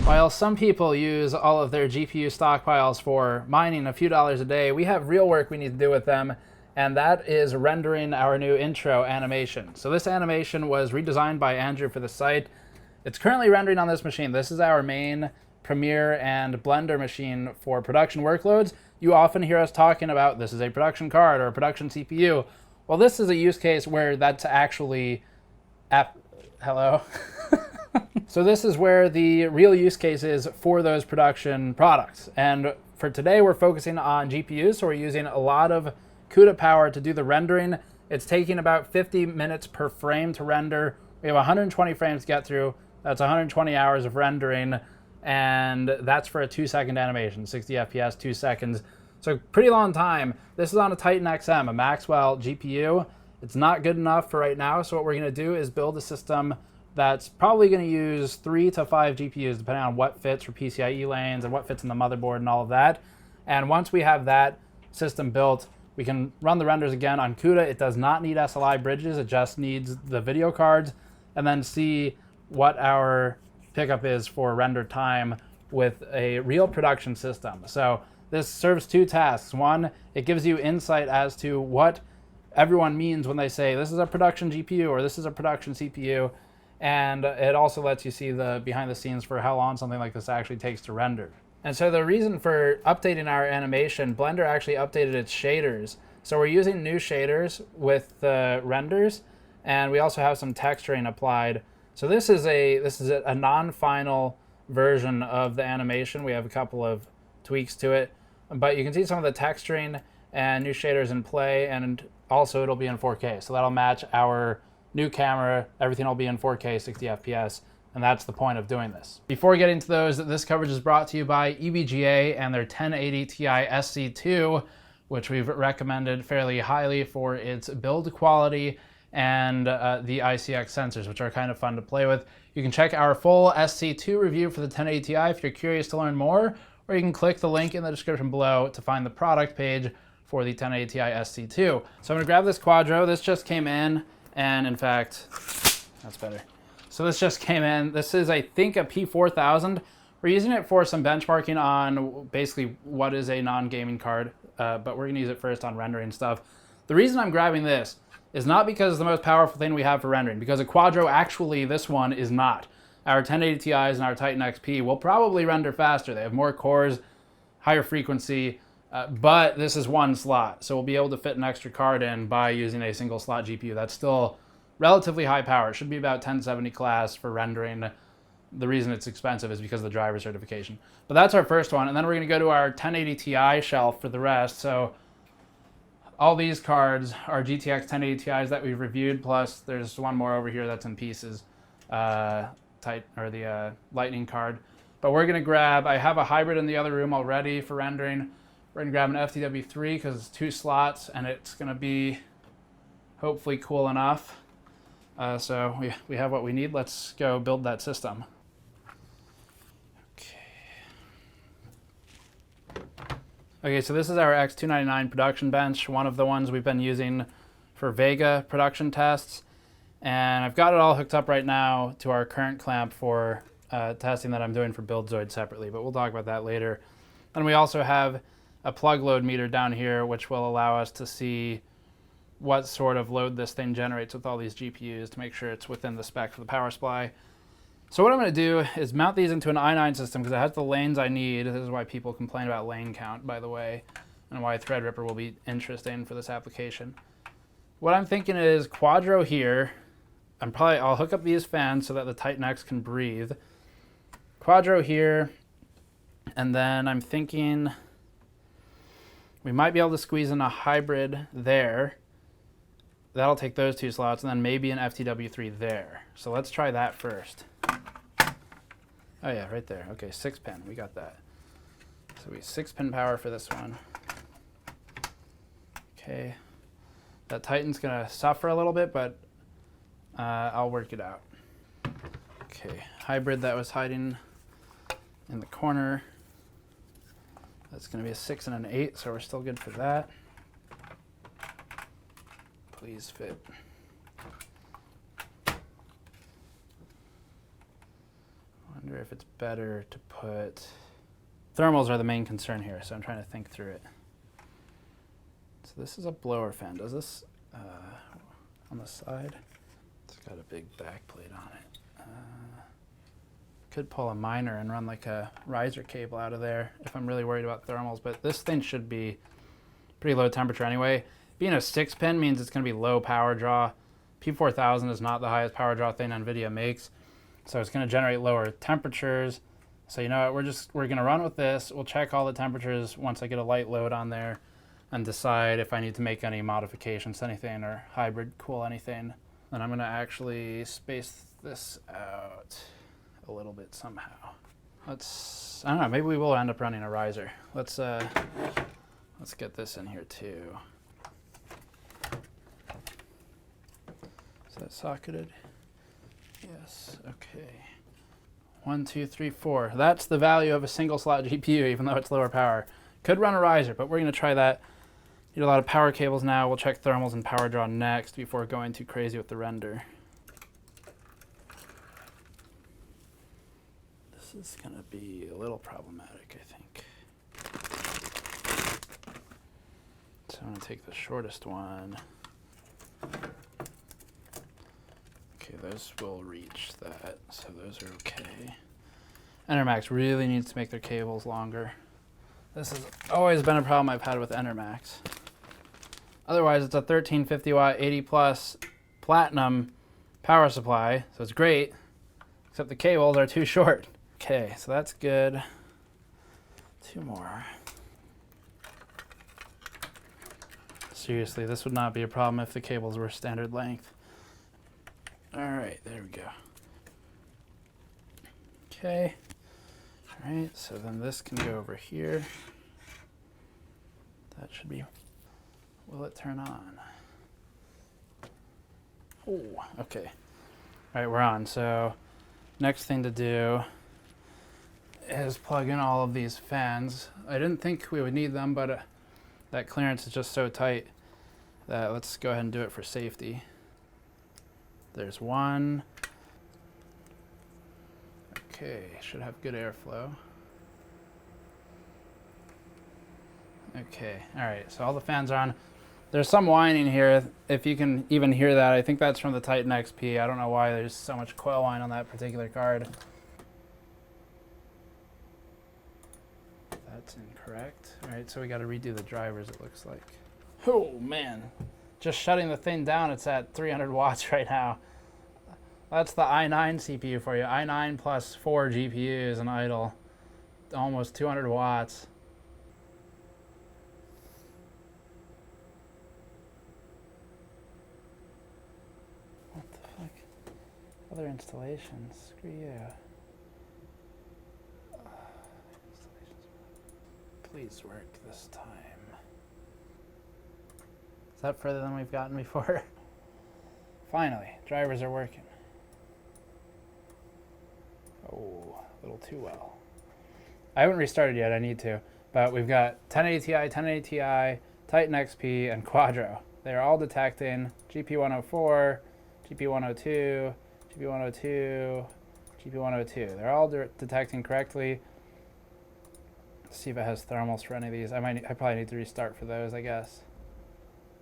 While some people use all of their GPU stockpiles for mining a few dollars a day, we have real work we need to do with them, and that is rendering our new intro animation. So this animation was redesigned by Andrew for the site. It's currently rendering on this machine. This is our main Premiere and Blender machine for production workloads. You often hear us talking about this is a production card or a production CPU. Well, this is a use case where that's actually hello. So this is where the real use case is for those production products. And for today, we're focusing on GPUs. So we're using a lot of CUDA power to do the rendering. It's taking about 50 minutes per frame to render. We have 120 frames to get through. That's 120 hours of rendering. And that's for a 2-second animation, 60 FPS, 2 seconds. So pretty long time. This is on a Titan XM, a Maxwell GPU. It's not good enough for right now. So what we're gonna do is build a system that's probably going to use 3 to 5 GPUs, depending on what fits for PCIe lanes and what fits in the motherboard and all of that. And once we have that system built, we can run the renders again on CUDA. It does not need SLI bridges. It just needs the video cards, and then see what our pickup is for render time with a real production system. So this serves 2 tasks. One, it gives you insight as to what everyone means when they say this is a production GPU or this is a production CPU. And it also lets you see the behind the scenes for how long something like this actually takes to render. And so the reason for updating our animation, Blender actually updated its shaders. So we're using new shaders with the renders, and we also have some texturing applied. So this is a non-final version of the animation. We have a couple of tweaks to it, but you can see some of the texturing and new shaders in play, and also it'll be in 4K. So that'll match our new camera, everything will be in 4K, 60 FPS, and that's the point of doing this. Before getting to those, this coverage is brought to you by EVGA and their 1080 Ti SC2, which we've recommended fairly highly for its build quality and the ICX sensors, which are kind of fun to play with. You can check our full SC2 review for the 1080 Ti if you're curious to learn more, or you can click the link in the description below to find the product page for the 1080 Ti SC2. So I'm gonna grab this Quadro. This just came in. And in fact, that's better. So this just came in. This is, I think, a P4000. We're using it for some benchmarking on basically what is a non-gaming card, but we're gonna use it first on rendering stuff. The reason I'm grabbing this is not because it's the most powerful thing we have for rendering, because a Quadro, actually, this one is not. Our 1080 Ti's and our Titan XP will probably render faster. They have more cores, higher frequency, but this is one slot, so we'll be able to fit an extra card in by using a single slot GPU. That's still relatively high power. It should be about 1070 class for rendering. The reason it's expensive is because of the driver certification. But that's our first one, and then we're going to go to our 1080 Ti shelf for the rest. So all these cards are GTX 1080 Ti's that we've reviewed, plus there's one more over here that's in pieces, the Lightning card. But we're going to grab, I have a hybrid in the other room already for rendering. We're gonna grab an FTW3 because it's 2 slots and it's gonna be hopefully cool enough. So we have what we need. Let's go build that system. Okay, so this is our X299 production bench, one of the ones we've been using for Vega production tests. And I've got it all hooked up right now to our current clamp for testing that I'm doing for BuildZoid separately, but we'll talk about that later. And we also have a plug load meter down here, which will allow us to see what sort of load this thing generates with all these GPUs to make sure it's within the spec for the power supply. So what I'm going to do is mount these into an i9 system because it has the lanes I need. This is why people complain about lane count, by the way, and why Threadripper will be interesting for this application. What I'm thinking is Quadro here. I'll hook up these fans so that the Titan X can breathe. Quadro here, and then I'm thinking we might be able to squeeze in a hybrid there. That'll take those 2 slots, and then maybe an FTW3 there. So let's try that first. Oh yeah, right there. Okay, 6-pin, we got that. So we 6-pin power for this one. Okay, that Titan's gonna suffer a little bit, but I'll work it out. Okay, hybrid that was hiding in the corner. That's going to be a 6 and an 8, so we're still good for that. Please fit. Wonder wonder if it's better to put... Thermals are the main concern here, so I'm trying to think through it. So this is a blower fan. Does this, on the side, it's got a big back plate on it. Could pull a miner and run like a riser cable out of there if I'm really worried about thermals, but this thing should be pretty low temperature anyway. Being a 6-pin means it's going to be low power draw. P4000 is not the highest power draw thing NVIDIA makes, so it's going to generate lower temperatures. So you know what, we're going to run with this. We'll check all the temperatures once I get a light load on there and decide if I need to make any modifications to anything or hybrid cool anything. And I'm going to actually space this out a little bit somehow. I don't know, maybe we will end up running a riser. Let's get this in here too. Is that socketed? Yes, okay. 1, 2, 3, 4. That's the value of a single slot GPU, even though it's lower power. Could run a riser, but we're going to try that. Need a lot of power cables now. We'll check thermals and power draw next before going too crazy with the render. This is going to be a little problematic, I think. So I'm going to take the shortest one. Okay, those will reach that, so those are okay. Enermax really needs to make their cables longer. This has always been a problem I've had with Enermax. Otherwise, it's a 1350 watt, 80 plus platinum power supply, so it's great, except the cables are too short. Okay, so that's good. 2 more. Seriously, this would not be a problem if the cables were standard length. All right, there we go. Okay, all right, so then this can go over here. That should be, will it turn on? Oh, okay. All right, we're on. So next thing to do is plug in all of these fans. I didn't think we would need them, but that clearance is just so tight that let's go ahead and do it for safety. There's one. Okay, should have good airflow. Okay, all right, so all the fans are on. There's some whining here, if you can even hear that. I think that's from the Titan XP. I don't know why there's so much coil whine on that particular card. That's incorrect. All right, so we gotta redo the drivers, it looks like. Oh man, just shutting the thing down, it's at 300 watts right now. That's the i9 CPU for you. i9 plus 4 GPUs and idle. Almost 200 watts. What the fuck? Other installations. Screw you. Please work this time. Is that further than we've gotten before? Finally, drivers are working. Oh, a little too well. I haven't restarted yet, I need to, but we've got 1080 Ti, 1080 Ti, Titan XP, and Quadro. They're all detecting GP104, GP102, GP102, GP102. They're all detecting correctly. Let's see if it has thermals for any of these. I probably need to restart for those, I guess.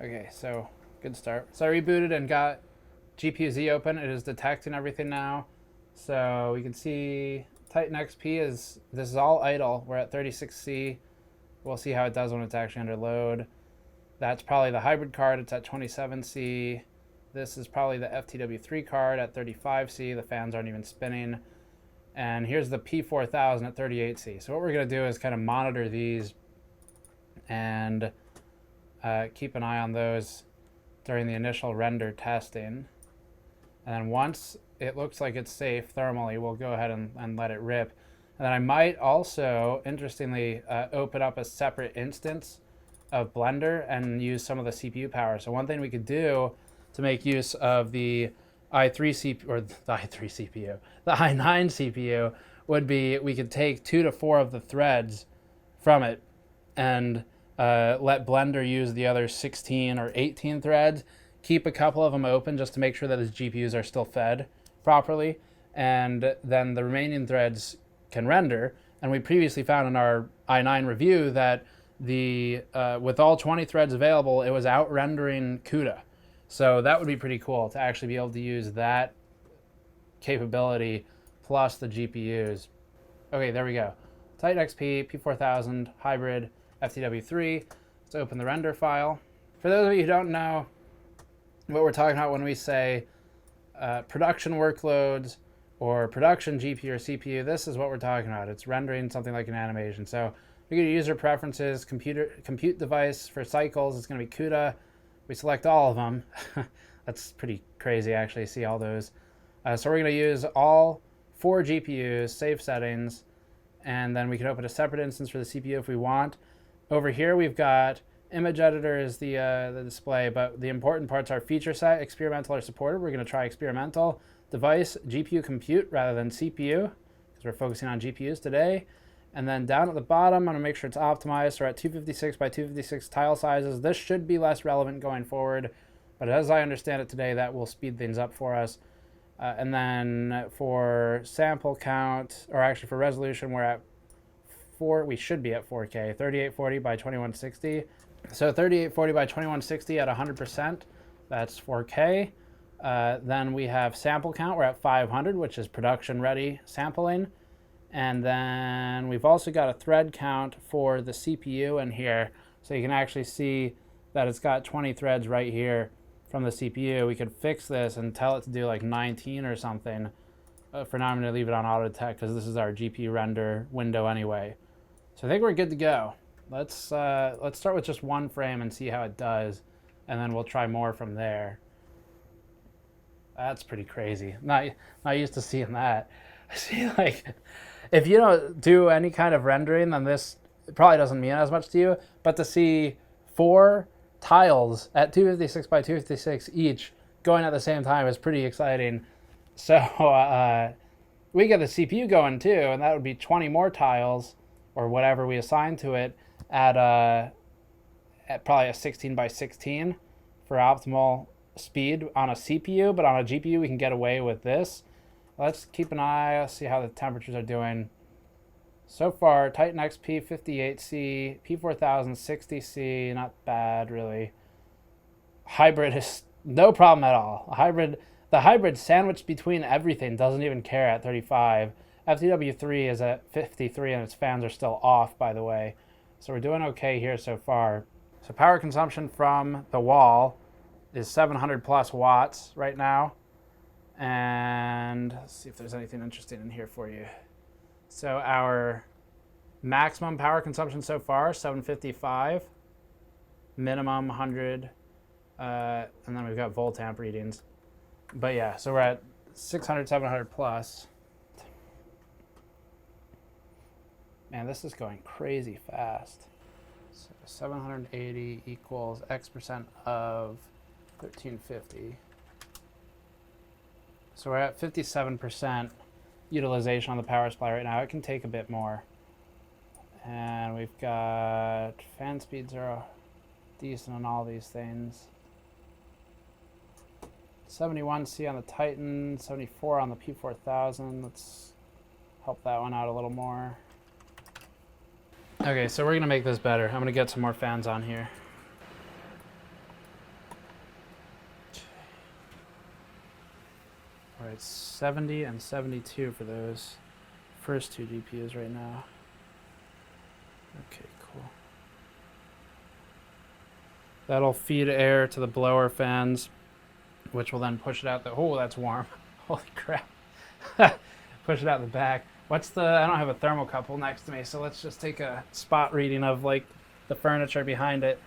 Okay, so good start. So I rebooted and got GPU-Z open. It is detecting everything now. So we can see Titan XP this is all idle. We're at 36C. We'll see how it does when it's actually under load. That's probably the hybrid card. It's at 27C. This is probably the FTW3 card at 35C. The fans aren't even spinning. And here's the P4000 at 38C. So what we're going to do is kind of monitor these and keep an eye on those during the initial render testing. And then once it looks like it's safe thermally, we'll go ahead and let it rip. And then I might also, interestingly, open up a separate instance of Blender and use some of the CPU power. So one thing we could do to make use of the i3 CPU, or the i3 CPU, the i9 CPU, would be we could take 2 to 4 of the threads from it and let Blender use the other 16 or 18 threads, keep a couple of them open just to make sure that his GPUs are still fed properly, and then the remaining threads can render. And we previously found in our i9 review that with all 20 threads available, it was out rendering CUDA. So that would be pretty cool to actually be able to use that capability plus the GPUs. Okay, there we go. Titan XP, P4000, hybrid, FTW3. Let's open the render file. For those of you who don't know what we're talking about when we say production workloads or production GPU or CPU, this is what we're talking about. It's rendering something like an animation. So we go to user preferences, compute device for cycles. It's going to be CUDA. We select all of them. That's pretty crazy, actually, see all those. So we're going to use all 4 GPUs, save settings, and then we can open a separate instance for the CPU if we want. Over here, we've got image editor is the display, but the important parts are feature set, experimental or supported. We're going to try experimental. Device, GPU compute rather than CPU, because we're focusing on GPUs today. And then down at the bottom, I'm going to make sure it's optimized. So we're at 256 by 256 tile sizes. This should be less relevant going forward, but as I understand it today, that will speed things up for us. And then for sample count, or actually for resolution, we're at we should be at 4K, 3840 by 2160. So 3840 by 2160 at 100%, that's 4K. Then we have sample count, we're at 500, which is production ready sampling. And then we've also got a thread count for the CPU in here. So you can actually see that it's got 20 threads right here from the CPU. We could fix this and tell it to do like 19 or something. For now, I'm going to leave it on auto detect because this is our GPU render window anyway. So I think we're good to go. Let's start with just one frame and see how it does, and then we'll try more from there. That's pretty crazy. Not used to seeing that. See, like, if you don't do any kind of rendering, then this probably doesn't mean as much to you. But to see 4 tiles at 256 by 256 each going at the same time is pretty exciting. So we get the CPU going too, and that would be 20 more tiles or whatever we assign to it at probably a 16 by 16 for optimal speed on a CPU, but on a GPU we can get away with this. Let's keep an eye, let's see how the temperatures are doing. So far, Titan XP 58C, P4000 60C, not bad really. Hybrid is no problem at all. The hybrid sandwiched between everything, doesn't even care at 35. FTW3 is at 53 and its fans are still off, by the way. So we're doing okay here so far. So power consumption from the wall is 700 plus watts right now. And let's see if there's anything interesting in here for you. So our maximum power consumption so far, 755. Minimum 100. And then we've got volt amp readings. But yeah, so we're at 600, 700 plus. Man, this is going crazy fast. So 780 equals X% of 1350. So we're at 57% utilization on the power supply right now. It can take a bit more. And we've got fan speeds are decent on all these things. 71C on the Titan, 74 on the P4000. Let's help that one out a little more. Okay, so we're gonna make this better. I'm gonna get some more fans on here. All right, 70 and 72 for those first 2 GPUs right now. Okay, cool. That'll feed air to the blower fans, which will then push it out the, oh, that's warm. Holy crap. Push it out the back. What's the, I don't have a thermocouple next to me, so let's just take a spot reading of like the furniture behind it.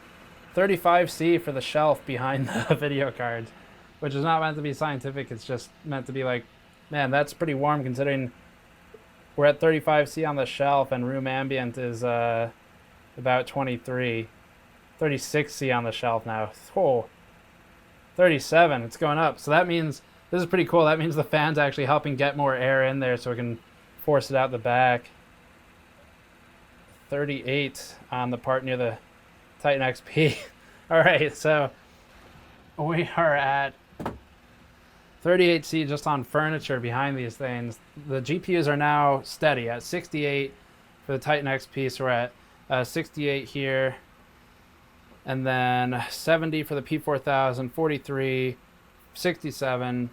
35C for the shelf behind the video cards, which is not meant to be scientific. It's just meant to be like, man, that's pretty warm considering we're at 35C on the shelf and room ambient is about 23. 36C on the shelf now. Oh, 37, it's going up. So that means, this is pretty cool. That means the fan's actually helping get more air in there so we can force it out the back. 38 on the part near the Titan XP. All right, so we are at 38C just on furniture behind these things. The GPUs are now steady at 68 for the Titan XP, so we're at 68 here. And then 70 for the P4000, 43, 67,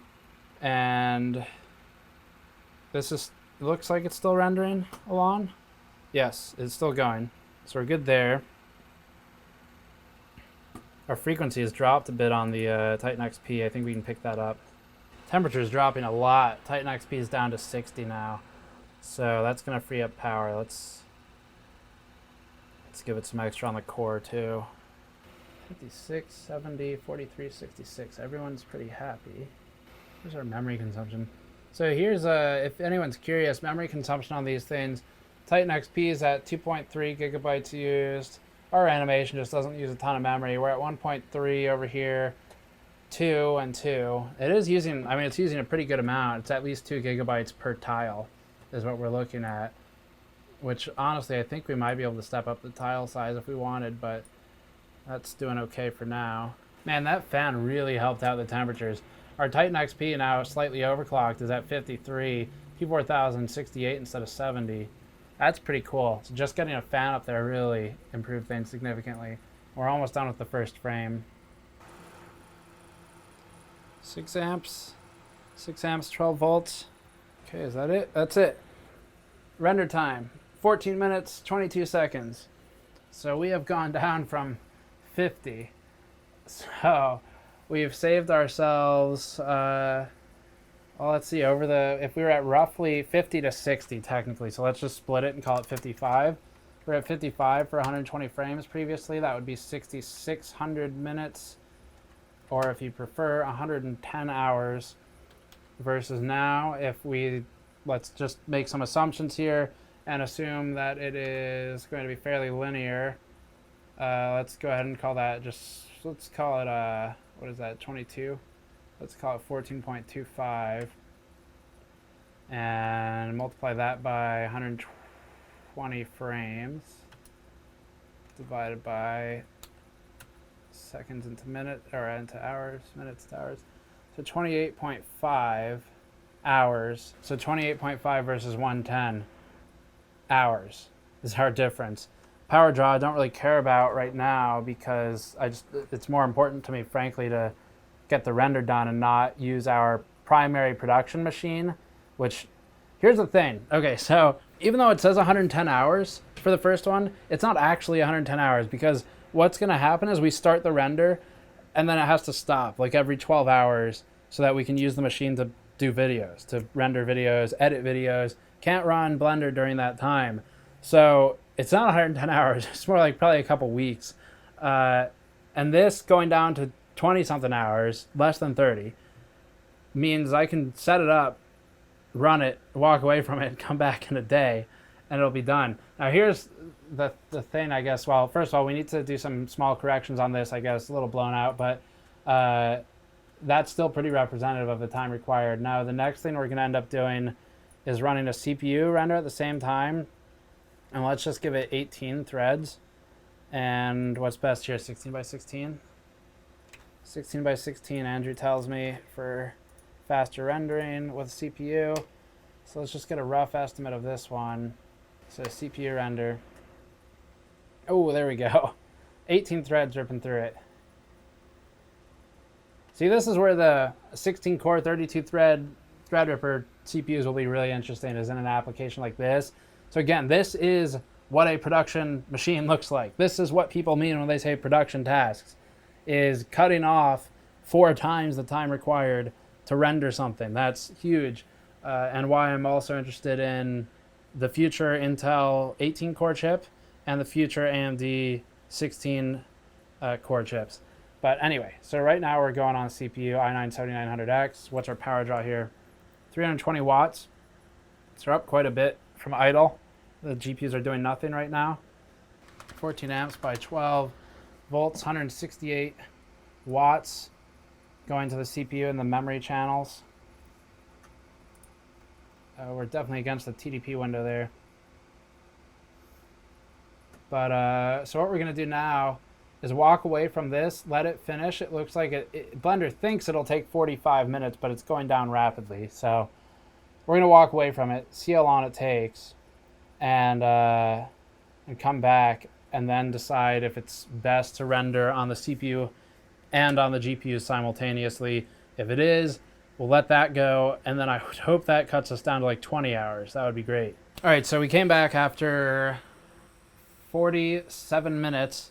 and this is, looks like it's still rendering along. Yes, it's still going. So we're good there. Our frequency has dropped a bit on the Titan XP. I think we can pick that up. Temperature is dropping a lot. Titan XP is down to 60 now. So that's going to free up power. Let's give it some extra on the core too. 56, 70, 43, 66. Everyone's pretty happy. Here's our memory consumption. So here's, if anyone's curious, memory consumption on these things. Titan XP is at 2.3 gigabytes used. Our animation just doesn't use a ton of memory. We're at 1.3 over here. 2 and 2. It is using, I mean, it's using a pretty good amount. It's at least 2 gigabytes per tile is what we're looking at. Which, honestly, I think we might be able to step up the tile size if we wanted, but that's doing okay for now. Man, that fan really helped out the temperatures. Our Titan XP now slightly overclocked is at 53, P4000 68 instead of 70. That's pretty cool. So just getting a fan up there really improved things significantly. We're almost done with the first frame. 6 amps, 12 volts. Okay, is that it? That's it. Render time, 14 minutes, 22 seconds. So we have gone down from 50. So we've saved ourselves, well, let's see, if we were at roughly 50 to 60 technically, so let's just split it and call it 55. We're at 55 for 120 frames previously. That would be 6,600 minutes, or if you prefer, 110 hours. Versus now, if we, let's just make some assumptions here and assume that it is going to be fairly linear. Let's go ahead and call that let's call it, what is that, 22? Let's call it 14.25. And multiply that by 120 frames. Divided by seconds into minutes, or into hours, minutes to hours. So 28.5 hours. So 28.5 versus 110 hours is our difference. Power draw I don't really care about right now because it's more important to me, frankly, to get the render done and not use our primary production machine, which, here's the thing. Okay, so even though it says 110 hours for the first one, it's not actually 110 hours because what's going to happen is we start the render and then it has to stop like every 12 hours so that we can use the machine to do videos, to render videos, edit videos. Can't run Blender during that time. So it's not 110 hours. It's more like probably a couple weeks. And this going down to 20-something hours, less than 30, means I can set it up, run it, walk away from it, come back in a day, and it'll be done. Now here's the thing, I guess. Well, first of all, we need to do some small corrections on this, I guess, a little blown out, but that's still pretty representative of the time required. Now, the next thing we're going to end up doing is running a CPU render at the same time. And let's just give it 18 threads. And what's best here, 16 by 16? 16 by 16, Andrew tells me, for faster rendering with CPU. So let's just get a rough estimate of this one. So CPU render. Oh, there we go. 18 threads ripping through it. See, this is where the 16-core, 32-thread Threadripper CPUs will be really interesting, is in an application like this. So again, this is what a production machine looks like. This is what people mean when they say production tasks, is cutting off 4 times the time required to render something. That's huge. And why I'm also interested in the future Intel 18-core chip and the future AMD 16-core chips. But anyway, so right now we're going on CPU i9-7900X. What's our power draw here? 320 watts. So we're up quite a bit from idle. The GPUs are doing nothing right now. 14 amps by 12 volts, 168 watts going to the CPU and the memory channels. We're definitely against the TDP window there. But so what we're going to do now is walk away from this, let it finish. It looks like Blender thinks it'll take 45 minutes, but it's going down rapidly. So we're going to walk away from it, see how long it takes, and come back and then decide if it's best to render on the CPU and on the GPU simultaneously. If it is, we'll let that go, and then I would hope that cuts us down to like 20 hours. That would be great. All right, so we came back after 47 minutes,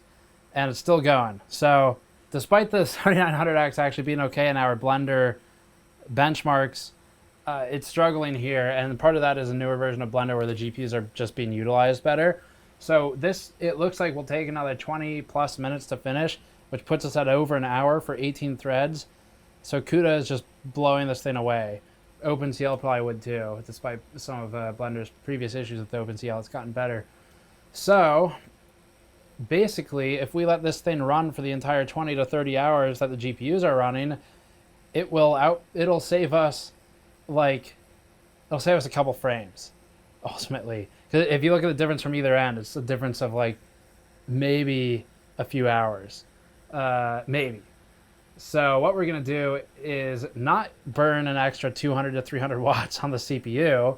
and it's still going. So despite the 7900X actually being okay in our Blender benchmarks, it's struggling here, and part of that is a newer version of Blender where the GPUs are just being utilized better. So this, it looks like will take another 20 plus minutes to finish, which puts us at over an hour for 18 threads. So CUDA is just blowing this thing away. OpenCL probably would too, despite some of Blender's previous issues with OpenCL. It's gotten better. So basically, if we let this thing run for the entire 20 to 30 hours that the GPUs are running, it'll save us it'll save us a couple frames, ultimately. Because if you look at the difference from either end, it's a difference of like maybe a few hours, maybe. So what we're going to do is not burn an extra 200 to 300 watts on the CPU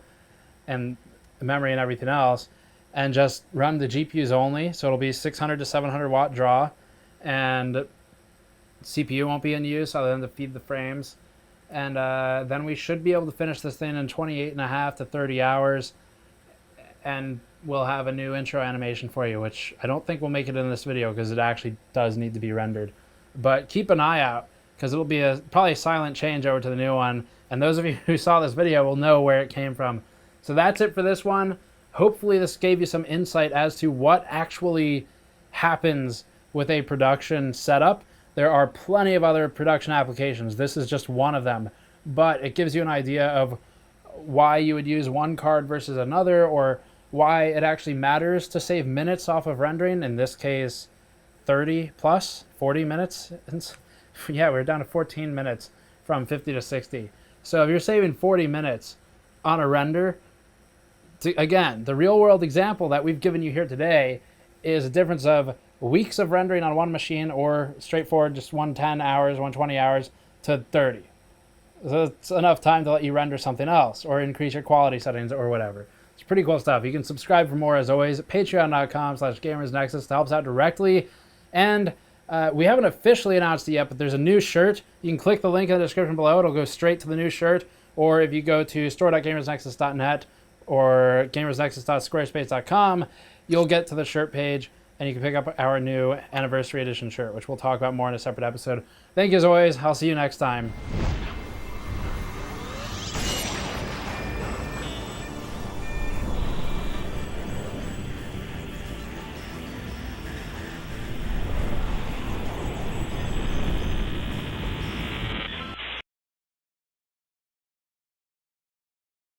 and the memory and everything else, and just run the GPUs only. So it'll be 600 to 700 watt draw, and CPU won't be in use other than to feed the frames. And then we should be able to finish this thing in 28.5 to 30 hours, and we'll have a new intro animation for you, which I don't think we'll make it in this video because it actually does need to be rendered. But keep an eye out, because it'll be probably a silent change over to the new one, and those of you who saw this video will know where it came from. So that's it for this one. Hopefully this gave you some insight as to what actually happens with a production setup. There are plenty of other production applications. This is just one of them, but it gives you an idea of why you would use one card versus another, or why it actually matters to save minutes off of rendering. In this case, 30 plus 40 minutes. Yeah, we're down to 14 minutes from 50 to 60. So if you're saving 40 minutes on a render, again, the real world example that we've given you here today is a difference of weeks of rendering on one machine, or straightforward just 110 hours, 120 hours to 30. So it's enough time to let you render something else or increase your quality settings or whatever. It's pretty cool stuff. You can subscribe for more, as always, at patreon.com/gamersnexus to help us out directly. And we haven't officially announced it yet, but there's a new shirt. You can click the link in the description below. It'll go straight to the new shirt. Or if you go to store.gamersnexus.net or gamersnexus.squarespace.com, you'll get to the shirt page, and you can pick up our new anniversary edition shirt, which we'll talk about more in a separate episode. Thank you as always. I'll see you next time.